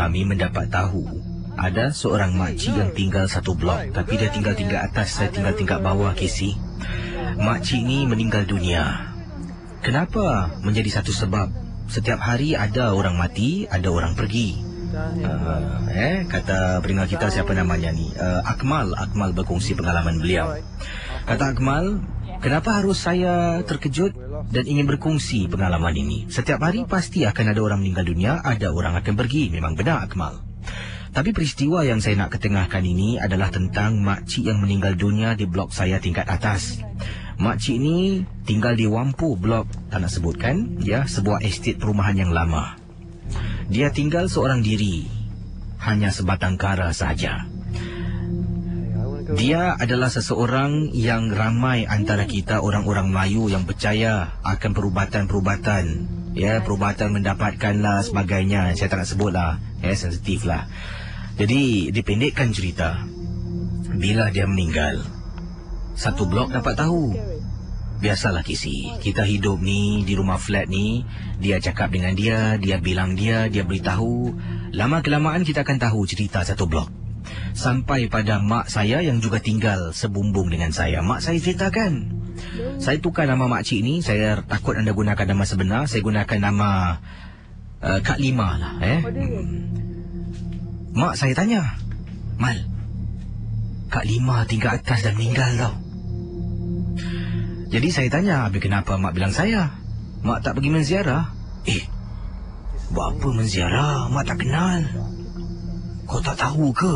kami mendapat tahu ada seorang makcik yang tinggal satu blok, tapi dia tinggal tingkat atas, saya tinggal tingkat bawah, Casey. Makcik ni meninggal dunia. Kenapa? Menjadi satu sebab. Setiap hari ada orang mati, ada orang pergi. Kata pendengar kita, siapa namanya ni? Akmal berkongsi pengalaman beliau. Kata Akmal, kenapa harus saya terkejut dan ingin berkongsi pengalaman ini? Setiap hari pasti akan ada orang meninggal dunia, ada orang akan pergi. Memang benar, Akmal. Tapi peristiwa yang saya nak ketengahkan ini adalah tentang makcik yang meninggal dunia di blok saya tingkat atas. Makcik ni tinggal di Wampu blok, tak nak sebutkan, ya, sebuah estet perumahan yang lama. Dia tinggal seorang diri, hanya sebatang kara sahaja. Dia adalah seseorang yang ramai antara kita orang-orang Melayu yang percaya akan perubatan-perubatan. Ya, perubatan mendapatkanlah sebagainya. Saya tak nak sebutlah, sensitif lah. Jadi, dipendekkan cerita, bila dia meninggal, satu blok dapat tahu. Biasalah, Casey, kita hidup ni di rumah flat ni, dia cakap dengan dia bilang dia beritahu. Lama-kelamaan kita akan tahu cerita satu blok. Sampai pada mak saya yang juga tinggal sebumbung dengan saya. Mak saya ceritakan, saya tukar nama makcik ni, saya takut anda gunakan nama sebenar, saya gunakan nama Kak Lima lah. Mak saya tanya, Mal, Kak Lima tingkat atas dah meninggal tau. Jadi saya tanya, habis kenapa mak bilang saya? Mak tak pergi menziarah? Buat apa menziarah? Mak tak kenal. Kau tak tahu ke?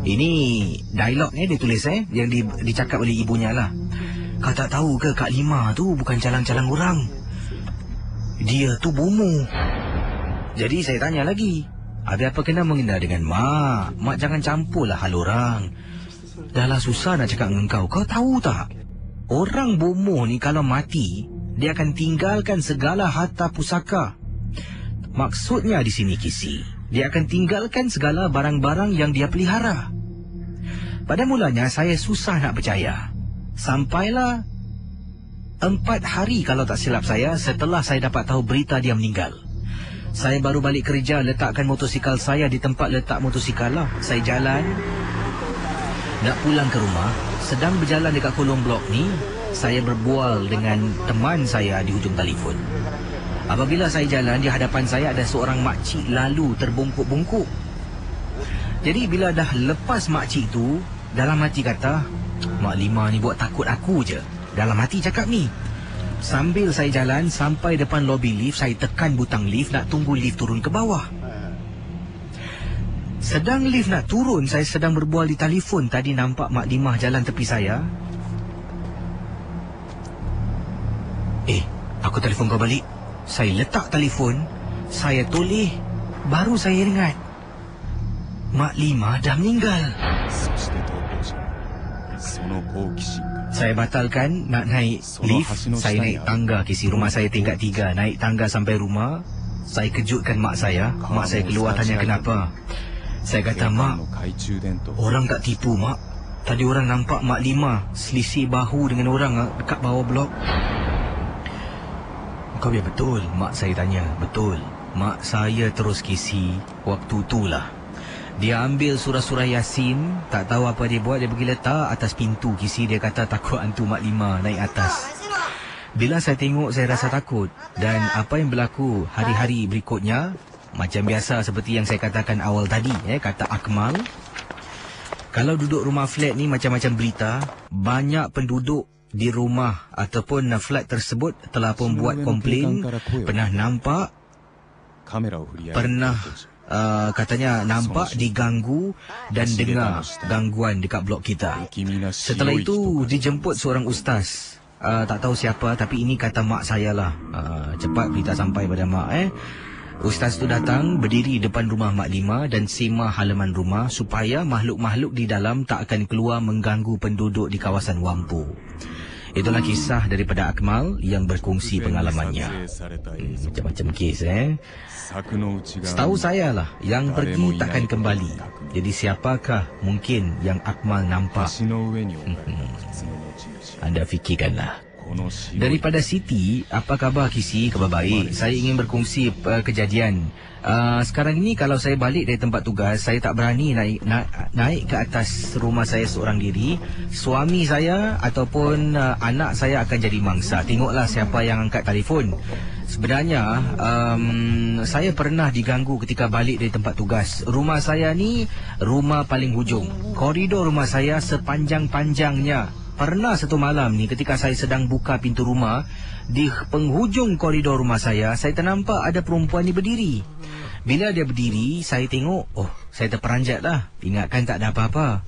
Ini dialog ni dia tulis yang dicakap oleh ibunya lah. Kau tak tahu ke Kak Lima tu bukan calang-calang orang. Dia tu bomoh. Jadi saya tanya lagi, ada apa kena mengena dengan mak? Mak jangan campurlah hal orang. Dahlah susah nak cakap dengan kau. Kau tahu tak? Orang bomoh ni kalau mati, dia akan tinggalkan segala harta pusaka. Maksudnya di sini, Kisi, dia akan tinggalkan segala barang-barang yang dia pelihara. Pada mulanya saya susah nak percaya. Sampailah 4 hari kalau tak silap saya setelah saya dapat tahu berita dia meninggal. Saya baru balik kerja, letakkan motosikal saya di tempat letak motosikal lah. Saya jalan nak pulang ke rumah. Sedang berjalan dekat kolong blok ni, saya berbual dengan teman saya di hujung telefon. Apabila saya jalan, di hadapan saya ada seorang makcik lalu terbungkuk-bungkuk. Jadi bila dah lepas makcik tu, dalam hati kata, Mak Lima ni buat takut aku je. Dalam hati cakap ni. Sambil saya jalan sampai depan lobi lift, saya tekan butang lift nak tunggu lift turun ke bawah. Sedang lift nak turun, saya sedang berbual di telefon. Tadi nampak Mak Limah jalan tepi saya. Aku telefon kau balik. Saya letak telefon, saya toleh, baru saya ingat Mak Limah dah meninggal. Saya batalkan nak naik lift. Saya naik tangga, Kisi. Rumah saya tingkat 3. Naik tangga sampai rumah, saya kejutkan mak saya. Mak saya keluar tanya kenapa. Saya kata, Mak, orang tak tipu, Mak. Tadi orang nampak Mak Lima selisih bahu dengan orang dekat bawah blok. Kau biar betul? Mak saya tanya. Betul. Mak saya terus, Kisi, waktu itulah dia ambil surah-surah Yasin. Tak tahu apa dia buat, dia pergi letak atas pintu, Kisi. Dia kata takut hantu Mak Lima naik atas. Bila saya tengok, saya rasa takut. Dan apa yang berlaku hari-hari berikutnya, macam biasa seperti yang saya katakan awal tadi, kata Akmal. Kalau duduk rumah flat ni macam-macam berita. Banyak penduduk di rumah ataupun flat tersebut telah pun buat komplain. Pernah nampak, katanya nampak diganggu dan dengar gangguan dekat blok kita. Setelah itu dijemput seorang ustaz. Tak tahu siapa, tapi ini kata mak saya lah. Cepat berita sampai pada mak. Ustaz tu datang, berdiri depan rumah Mak Lima dan sema halaman rumah supaya makhluk-makhluk di dalam tak akan keluar mengganggu penduduk di kawasan Wampu. Itulah kisah daripada Akmal yang berkongsi pengalamannya. Macam-macam kes, Setahu saya lah, yang pergi takkan kembali. Jadi siapakah mungkin yang Akmal nampak? Anda fikirkanlah. Daripada Siti, apa khabar Kisi? Khabar baik. Saya ingin berkongsi kejadian. Sekarang ini kalau saya balik dari tempat tugas, saya tak berani naik ke atas rumah saya seorang diri. Suami saya ataupun anak saya akan jadi mangsa. Tengoklah siapa yang angkat telefon. Sebenarnya saya pernah diganggu ketika balik dari tempat tugas. Rumah saya ni rumah paling hujung. Koridor rumah saya sepanjang-panjangnya. Pernah satu malam ni ketika saya sedang buka pintu rumah, di penghujung koridor rumah saya ternampak ada perempuan ni berdiri. Bila dia berdiri, saya tengok, saya terperanjat lah. Ingatkan tak ada apa-apa.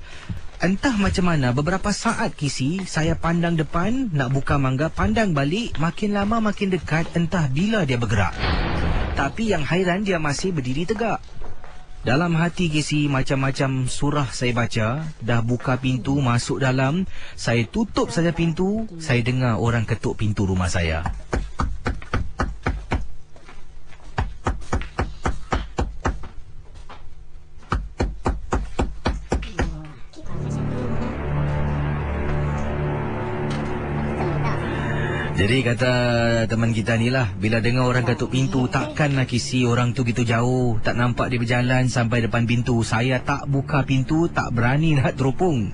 Entah macam mana, beberapa saat Kisi, saya pandang depan, nak buka mangga, pandang balik, makin lama makin dekat, entah bila dia bergerak. Tapi yang hairan, dia masih berdiri tegak. Dalam hati Kisi, macam-macam surah saya baca. Dah buka pintu, masuk dalam. Saya tutup saja pintu. Saya dengar orang ketuk pintu rumah saya. Jadi kata teman kita ni lah, bila dengar orang ketuk pintu, takkanlah Kisi orang tu gitu jauh. Tak nampak dia berjalan sampai depan pintu. Saya tak buka pintu, tak berani nak teropong.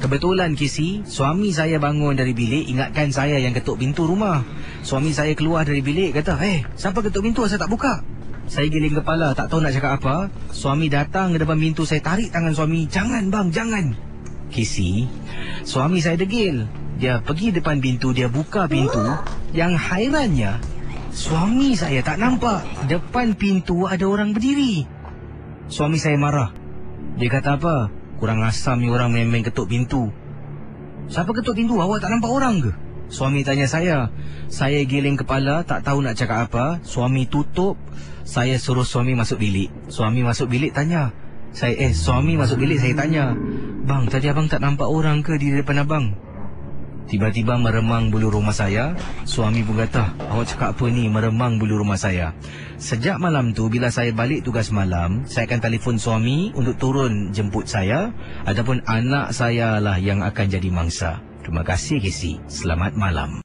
Kebetulan Kisi, suami saya bangun dari bilik, ingatkan saya yang ketuk pintu rumah. Suami saya keluar dari bilik, kata, siapa ketuk pintu, saya tak buka. Saya giling kepala, tak tahu nak cakap apa. Suami datang ke depan pintu, saya tarik tangan suami. Jangan bang, jangan. Kisi, suami saya degil. Dia pergi depan pintu, dia buka pintu. Yang hairannya, suami saya tak nampak. Depan pintu ada orang berdiri. Suami saya marah. Dia kata apa? Kurang asam ni orang main-main ketuk pintu. Siapa ketuk pintu? Awak tak nampak orang ke? Suami tanya saya. Saya giling kepala, tak tahu nak cakap apa. Suami tutup. Saya suruh suami masuk bilik. Suami masuk bilik tanya. Suami masuk bilik, saya tanya, bang, tadi abang tak nampak orang ke di depan abang? Tiba-tiba meremang bulu rumah saya. Suami pun kata, awak cakap apa ni, meremang bulu rumah saya. Sejak malam tu, bila saya balik tugas malam, saya akan telefon suami untuk turun jemput saya. Ataupun anak saya lah yang akan jadi mangsa. Terima kasih Kisi. Selamat malam.